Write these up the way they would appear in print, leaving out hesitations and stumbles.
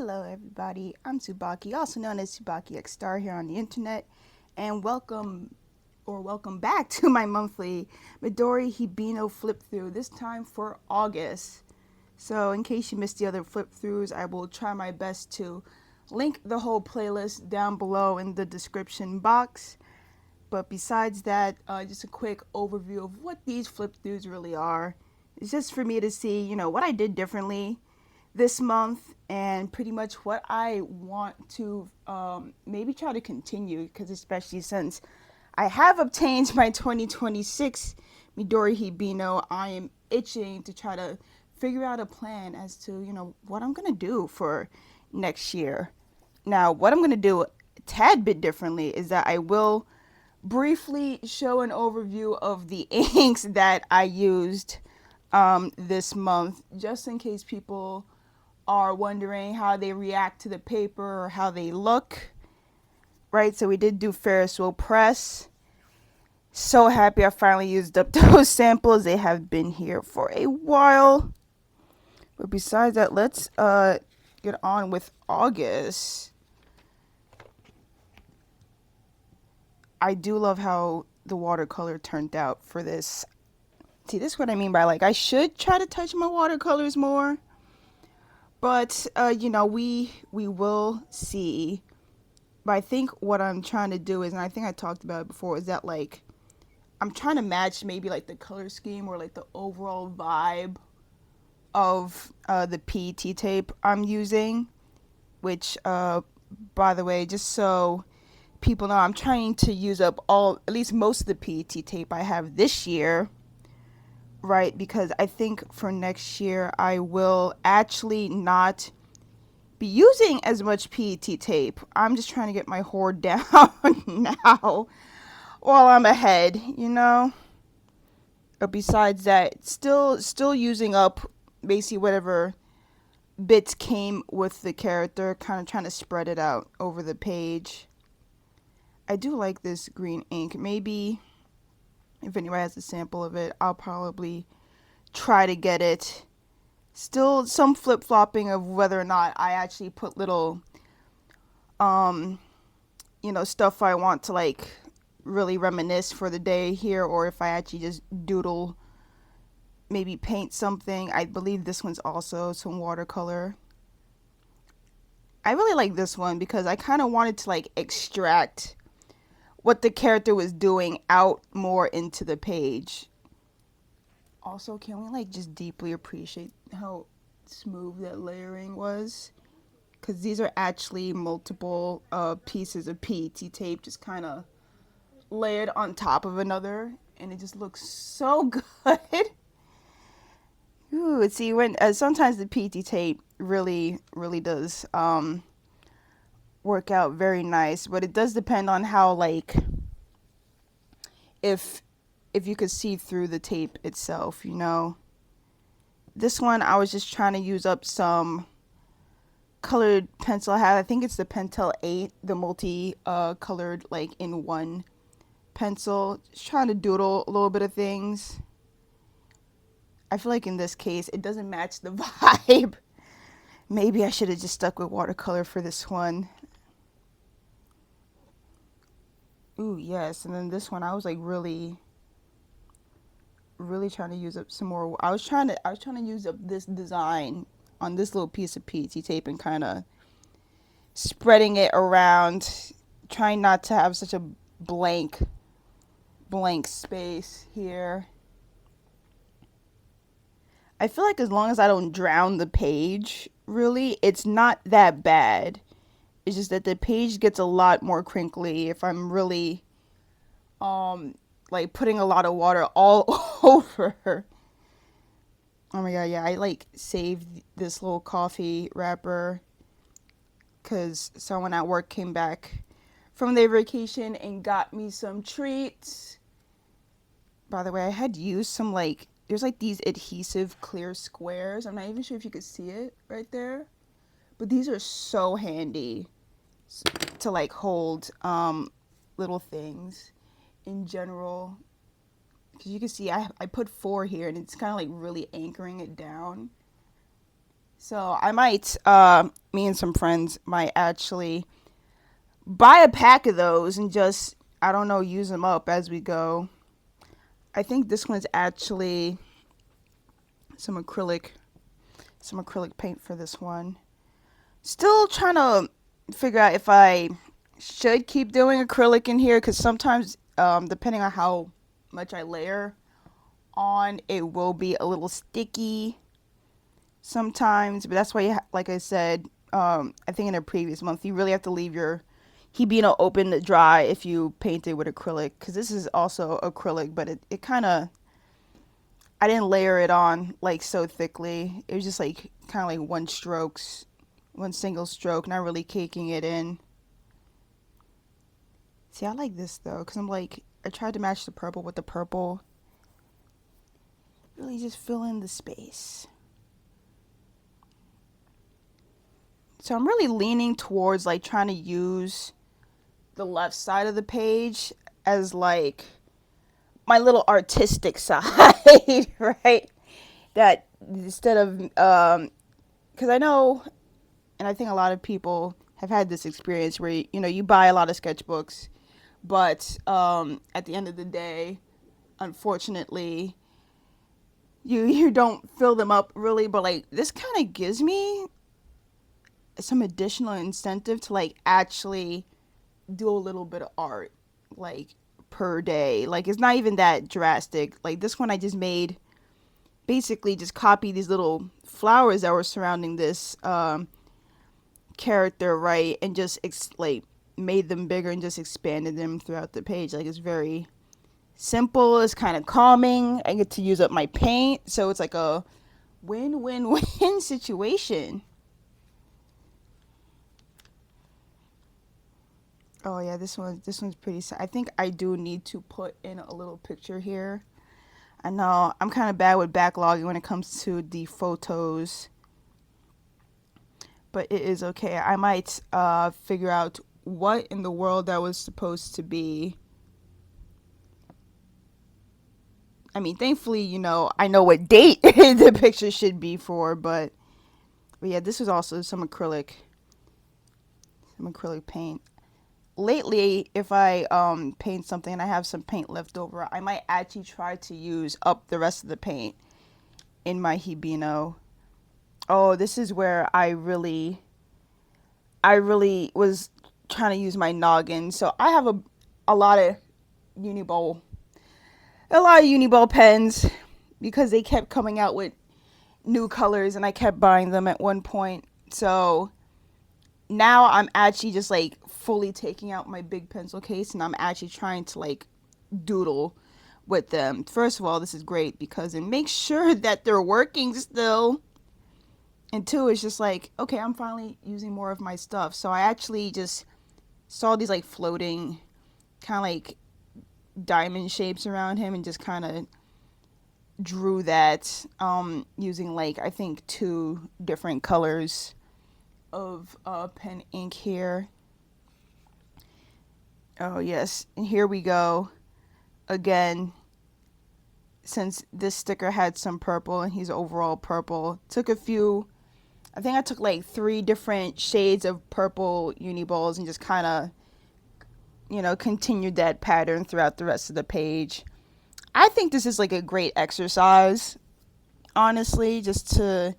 Hello everybody, I'm Tsubaki, also known as Tsubaki X Star here on the internet, and welcome back to my monthly Midori Hibino flip through, this time for August. So in case you missed the other flip throughs, I will try my best to link the whole playlist down below in the description box. But besides that, just a quick overview of what these flip throughs really are. It's just for me to see, what I did differently this month and pretty much what I want to maybe try to continue, because especially since I have obtained my 2026 Midori Hibino, I am itching to try to figure out a plan as to, what I'm going to do for next year. Now, what I'm going to do a tad bit differently is that I will briefly show an overview of the inks that I used this month, just in case people are wondering how they react to the paper or how they look. Right, so we did do Ferris wheel press. So happy I finally used up those samples. They have been here for a while. But besides that, let's get on with August. I do love how the watercolor turned out for this. See, this is what I mean by, like, I should try to touch my watercolors more. But, we will see. But I think what I'm trying to do is, and I think I talked about it before, is that, like, I'm trying to match maybe, like, the color scheme or, like, the overall vibe of the PET tape I'm using. Which, by the way, just so people know, I'm trying to use up at least most of the PET tape I have this year. Right, because I think for next year I will actually not be using as much PET tape. I'm just trying to get my hoard down now while I'm ahead. But besides that, still using up basically whatever bits came with the character, kind of trying to spread it out over the page. I do like this green ink. Maybe if anybody has a sample of it, I'll probably try to get it. Still some flip-flopping of whether or not I actually put little stuff I want to, like, really reminisce for the day here, or if I actually just doodle, maybe paint something. I believe this one's also some watercolor. I really like this one because I kind of wanted to, like, extract what the character was doing out more into the page. Also, can we, like, just deeply appreciate how smooth that layering was? Because these are actually multiple pieces of PET tape just kind of layered on top of another, and it just looks so good. Ooh, see, when sometimes the PET tape really, really does work out very nice, but it does depend on how, like, if you could see through the tape itself. This one, I was just trying to use up some colored pencil I have. I think it's the Pentel 8, the multi colored, like, in one pencil. Just trying to doodle a little bit of things. I feel like in this case, it doesn't match the vibe. Maybe I should have just stuck with watercolor for this one. Ooh, yes. And then this one, I was, like, really trying to use up some more. I was trying to use up this design on this little piece of PET tape and kind of spreading it around, trying not to have such a blank space here. I feel like as long as I don't drown the page, really, it's not that bad. It's just that the page gets a lot more crinkly if I'm really like putting a lot of water all over. Oh my god, yeah, I, like, saved this little coffee wrapper because someone at work came back from their vacation and got me some treats. By the way, I had used some, like, there's, like, these adhesive clear squares. I'm not even sure if you could see it right there. But these are so handy to, like, hold little things in general. Because you can see I put 4 here, and it's kind of, like, really anchoring it down. So I might, me and some friends might actually buy a pack of those and just, I don't know, use them up as we go. I think this one's actually some acrylic, some acrylic paint for this one. Still trying to figure out if I should keep doing acrylic in here because sometimes, depending on how much I layer on, it will be a little sticky sometimes. But that's why, like I said, I think in a previous month, you really have to leave your Hibino open to dry if you paint it with acrylic because this is also acrylic, but it kind of, I didn't layer it on like so thickly. It was just like kind of like one single stroke, not really caking it in. See, I like this though because I'm like, I tried to match the purple with the purple. Really just fill in the space. So I'm really leaning towards like trying to use the left side of the page as like my little artistic side, right? That instead of, because I know, and I think a lot of people have had this experience where you buy a lot of sketchbooks, but at the end of the day, unfortunately, you don't fill them up really. But like this kind of gives me some additional incentive to like actually do a little bit of art, like per day. Like it's not even that drastic. Like this one I just made, basically just copy these little flowers that were surrounding this character, right, and just like made them bigger and just expanded them throughout the page. Like it's very simple. It's kind of calming. I get to use up my paint, so it's like a win-win-win situation. Oh yeah, this one's pretty. I think I do need to put in a little picture here. I know I'm kind of bad with backlogging when it comes to the photos, but it is okay. I might figure out what in the world that was supposed to be. I mean, thankfully, I know what date the picture should be for, but yeah, this was also some acrylic paint. Lately, if I paint something and I have some paint left over, I might actually try to use up the rest of the paint in my Hibino. Oh, this is where I really was trying to use my noggin. So I have a lot of Uniball, a lot of Uniball pens because they kept coming out with new colors and I kept buying them at one point. So now I'm actually just like fully taking out my big pencil case and I'm actually trying to like doodle with them. First of all, this is great because it makes sure that they're working still. And two, it's just like, okay, I'm finally using more of my stuff. So I actually just saw these like floating kind of like diamond shapes around him and just kind of drew that using like I think two different colors of pen ink here. Oh yes, and here we go again. Since this sticker had some purple and he's overall purple, I think I took like 3 different shades of purple Uniballs and just kind of continued that pattern throughout the rest of the page. I think this is like a great exercise, honestly, just to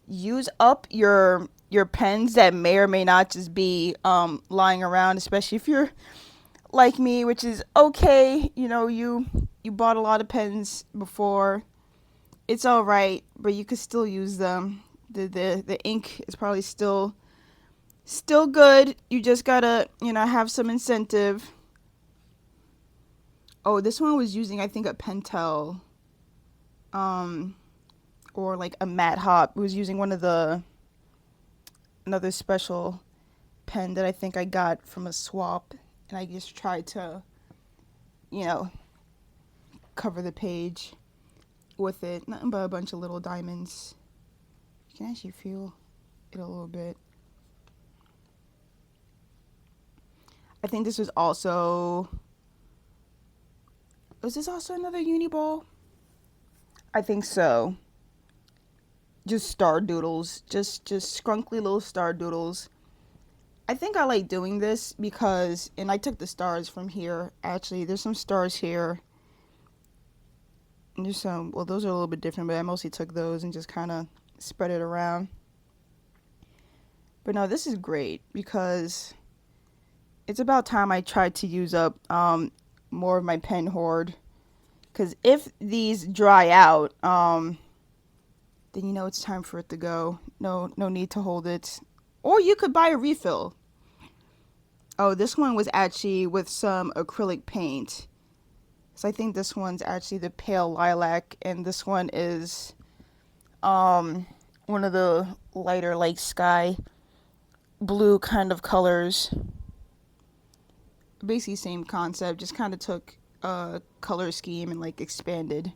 use up your pens that may or may not just be lying around, especially if you're like me, which is okay. You bought a lot of pens before. It's all right, but you could still use them. The ink is probably still good. You just gotta have some incentive. Oh, this one was using I think a Pentel, um, or like a Matte Hop. It was using another special pen that I think I got from a swap, and I just tried to, you know, cover the page with it. Nothing but a bunch of little diamonds. You can actually feel it a little bit. I think this was this also another Uniball? I think so. just star doodles, just scrunkly little star doodles. I think I like doing this because, and I took the stars from here. Actually, there's some stars here. And there's some, well, those are a little bit different, but I mostly took those and just kind of spread it around. But no, this is great because it's about time I tried to use up more of my pen hoard. Because if these dry out, then you know it's time for it to go. No need to hold it. Or you could buy a refill. Oh, this one was actually with some acrylic paint. So I think this one's actually the pale lilac, and this one is one of the lighter like sky blue kind of colors. Basically same concept, just kind of took a color scheme and like expanded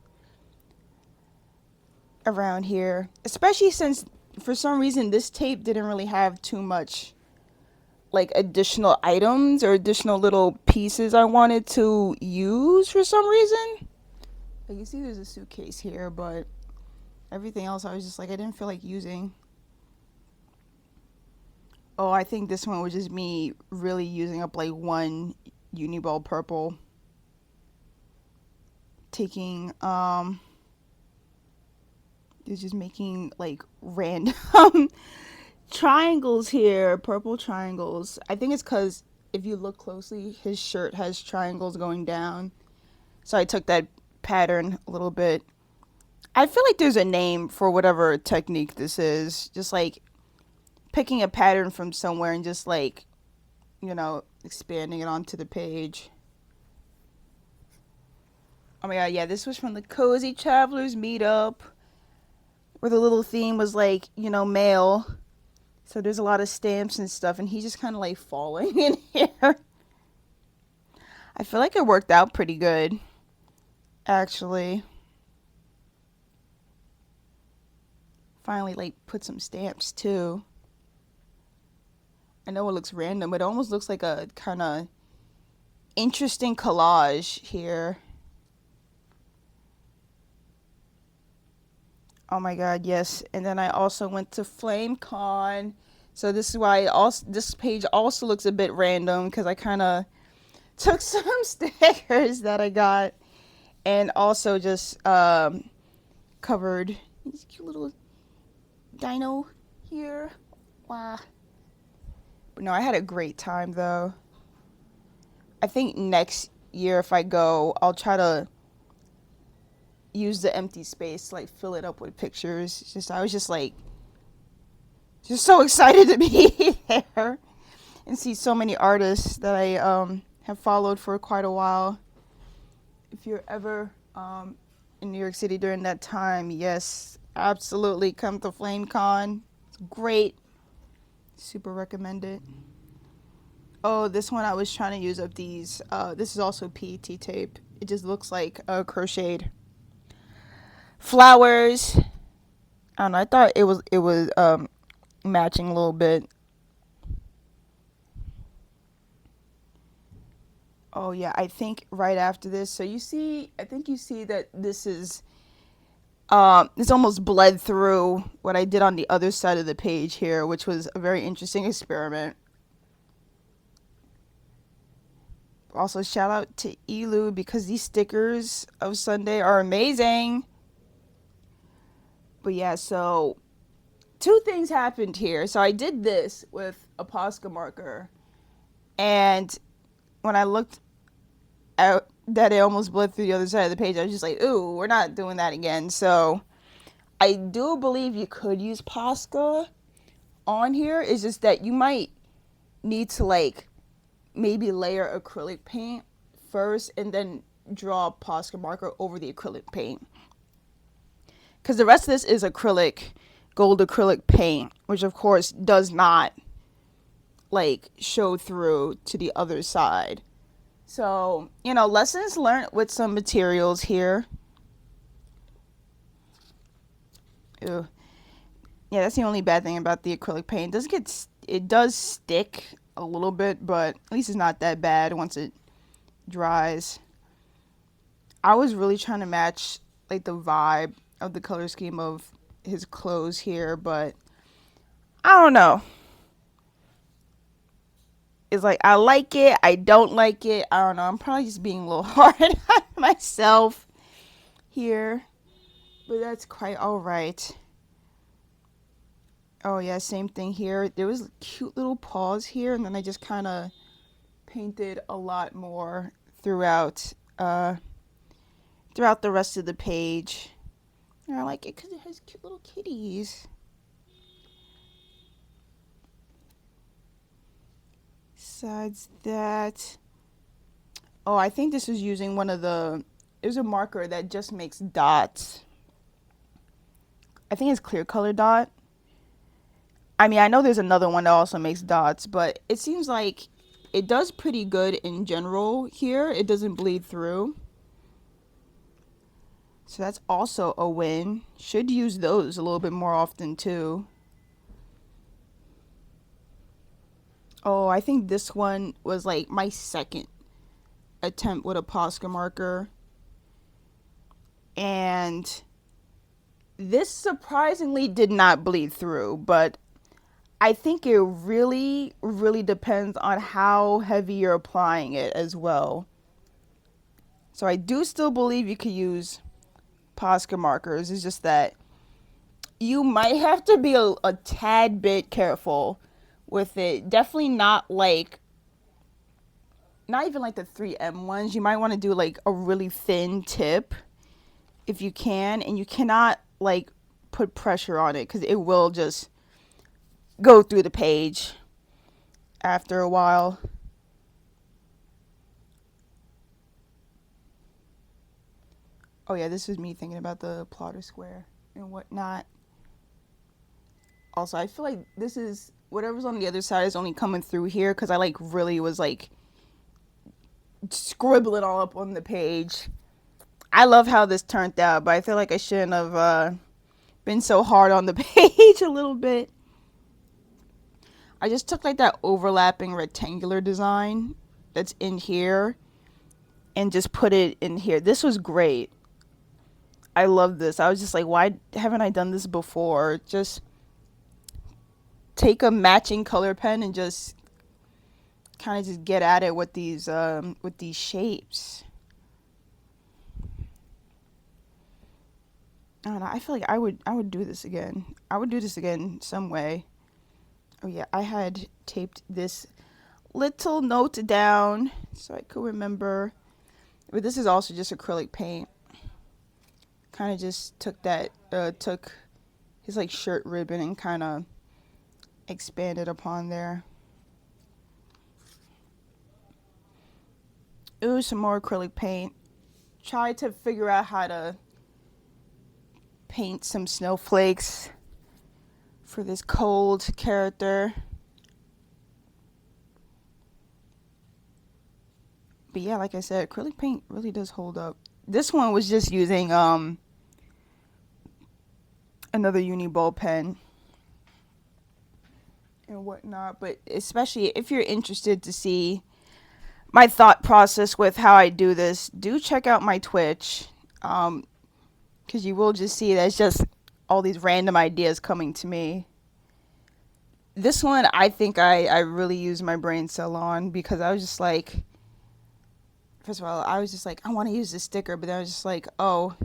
around here. Especially since for some reason this tape didn't really have too much like additional items or additional little pieces I wanted to use for some reason. Like you see there's a suitcase here, but everything else I was just like I didn't feel like using. Oh, I think this one was just me really using up like one Uniball purple. Taking it's just making like random triangles here, purple triangles. I think it's because if you look closely, his shirt has triangles going down. So I took that pattern a little bit. I feel like there's a name for whatever technique this is. Just like picking a pattern from somewhere and just like, you know, expanding it onto the page. Oh my god, yeah, this was from the Cozy Travelers meetup where the little theme was like, you know, mail. So there's a lot of stamps and stuff, and he's just kind of like falling in here. I feel like it worked out pretty good, actually. Finally, like, put some stamps, too. I know it looks random, but it almost looks like a kind of interesting collage here. Oh my god, yes. And then I also went to FlameCon. So this is why this page also looks a bit random because I kind of took some stickers that I got and also just covered this cute little dino here. Wow. But no, I had a great time though. I think next year if I go, I'll try to use the empty space to like fill it up with pictures. Just I was just like just so excited to be there and see so many artists that I have followed for quite a while. If you're ever in New York City during that time, yes, absolutely come to FlameCon. It's great. Super recommend it. Oh, this one I was trying to use up these. This is also PET tape. It just looks like crocheted flowers. I don't know. I thought it was matching a little bit. Oh yeah, I think right after this. So you see, I think you see that this is it's almost bled through what I did on the other side of the page here, which was a very interesting experiment. Also, shout out to Elu because these stickers of Sunday are amazing. But yeah, so two things happened here. So I did this with a Posca marker, and when I looked at that, it almost bled through the other side of the page. I was just like, ooh, we're not doing that again. So I do believe you could use Posca on here. It's just that you might need to like maybe layer acrylic paint first and then draw a Posca marker over the acrylic paint. Because the rest of this is acrylic, gold acrylic paint, which of course does not like show through to the other side. So, you know, lessons learned with some materials here. Ew. Yeah, that's the only bad thing about the acrylic paint. It does stick a little bit, but at least it's not that bad once it dries. I was really trying to match like the vibe of the color scheme of his clothes here, but I don't know. It's like I like it, I don't like it. I don't know. I'm probably just being a little hard on myself here, but that's quite all right. Oh yeah, same thing here. There was cute little paws here, and then I just kind of painted a lot more throughout throughout the rest of the page. And I like it because it has cute little kitties. Besides that, oh, I think this was using one of the. There's a marker that just makes dots. I think it's clear color dot. I mean, I know there's another one that also makes dots, but it seems like it does pretty good in general here. It doesn't bleed through. So that's also a win. Should use those a little bit more often too. Oh, I think this one was like my second attempt with a Posca marker. And this surprisingly did not bleed through, but I think it really, really depends on how heavy you're applying it as well. So I do still believe you could use Posca markers. It's just that you might have to be a tad bit careful with it. Definitely not even like the 3M ones. You might want to do like a really thin tip if you can, and you cannot like put pressure on it because it will just go through the page after a while. Oh yeah, this is me thinking about the plotter square and whatnot. Also, I feel like this is whatever's on the other side is only coming through here because I like really was like scribbling all up on the page. I love how this turned out, but I feel like I shouldn't have been so hard on the page a little bit. I just took like that overlapping rectangular design that's in here and just put it in here. This was great. I love this. I was just like, why haven't I done this before? Just take a matching color pen and just kind of just get at it with these shapes. I don't know. I feel like I would do this again. I would do this again some way. Oh yeah, I had taped this little note down so I could remember. But this is also just acrylic paint. Kind of just took his like shirt ribbon and kind of expanded upon there. Ooh, some more acrylic paint. Tried to figure out how to paint some snowflakes for this cold character. But yeah, like I said, acrylic paint really does hold up. This one was just using another uni ball pen and whatnot, but especially if you're interested to see my thought process with how I do this, do check out my Twitch, because you will just see that it's just all these random ideas coming to me. This one, I think I really used my brain cell on because I was just like, first of all, I was just like, I want to use this sticker, but then I was just like, oh,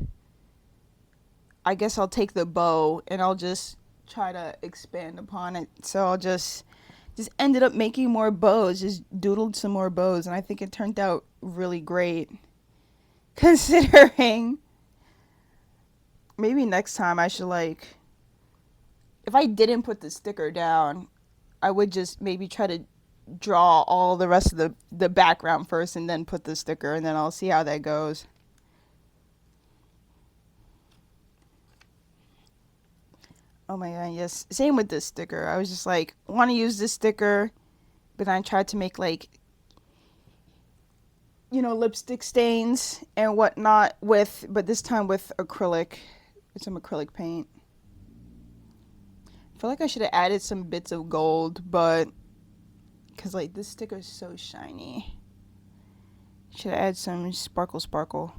I guess I'll take the bow and I'll just try to expand upon it. So I'll just ended up making more bows, just doodled some more bows, and I think it turned out really great. Considering maybe next time I should like, if I didn't put the sticker down, I would just maybe try to draw all the rest of the background first and then put the sticker, and then I'll see how that goes. Oh my god, yes. Same with this sticker. I was just like, want to use this sticker, but I tried to make like, lipstick stains and whatnot but this time with acrylic, with some acrylic paint. I feel like I should have added some bits of gold, but because like this sticker is so shiny, should have added some sparkle.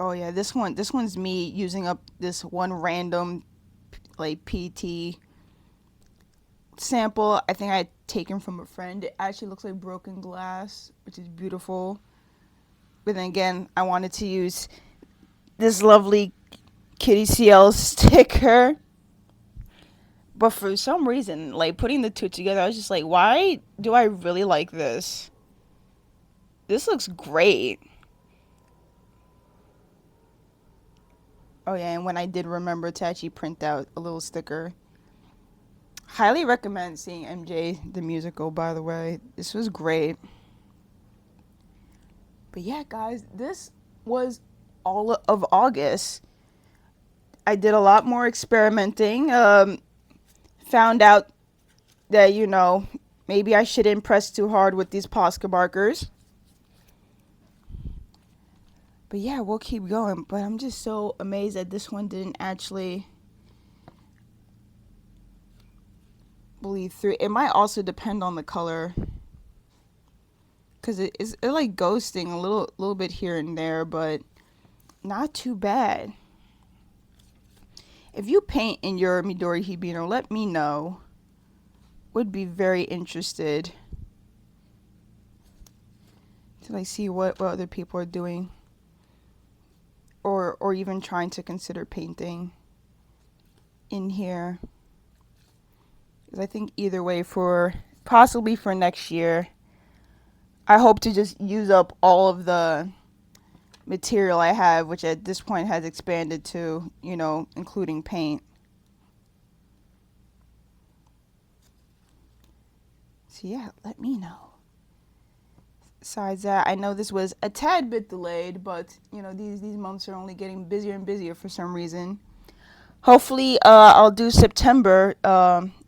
Oh yeah, this one's me using up this one random like PT sample. I think I had taken from a friend. It actually looks like broken glass, which is beautiful. But then again, I wanted to use this lovely Kitty CL sticker. But for some reason, like putting the two together, I was just like, why do I really like this? This looks great. Oh yeah, and when I did remember to actually print out a little sticker. Highly recommend seeing MJ the musical, by the way. This was great. But yeah, guys, this was all of August. I did a lot more experimenting. Found out that, maybe I shouldn't press too hard with these Posca markers. But yeah, we'll keep going. But I'm just so amazed that this one didn't actually bleed through. It might also depend on the color. Because it like ghosting a little bit here and there, but not too bad. If you paint in your Midori Hibino, let me know. Would be very interested to like see what other people are doing, or even trying to consider painting in here. Because I think either way, for possibly for next year, I hope to just use up all of the material I have, which at this point has expanded to, including paint. So yeah, let me know. Besides that, I know this was a tad bit delayed, but these months are only getting busier and busier for some reason. Hopefully, I'll do September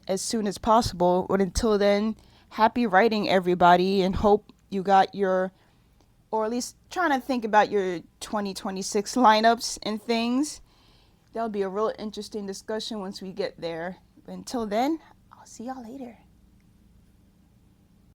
as soon as possible. But until then, happy writing, everybody, and hope you got your, or at least trying to think about your 2026 lineups and things. That'll be a real interesting discussion once we get there. But until then, I'll see y'all later.